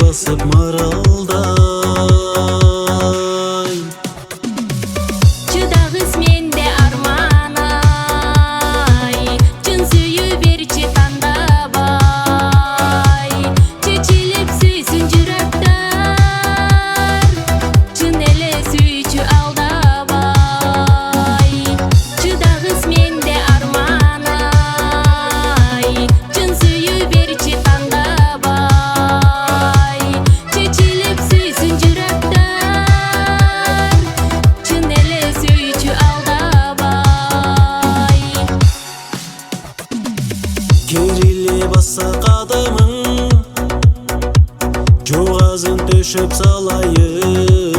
басып маралдай. Чыдагыс менде арманай, чын сүйүү берчи тандабай. Чечилип сүйсүн жүрөктөр, чын эле сүйчү алдабай. Чыдагыс менде арманай, чын сүйүү берчи тандабай. Чечилип сүйсүн жүрөктөр, чын эле сүйчү алдабай. Кериле баса кадамың, жогазын төшөп салайын.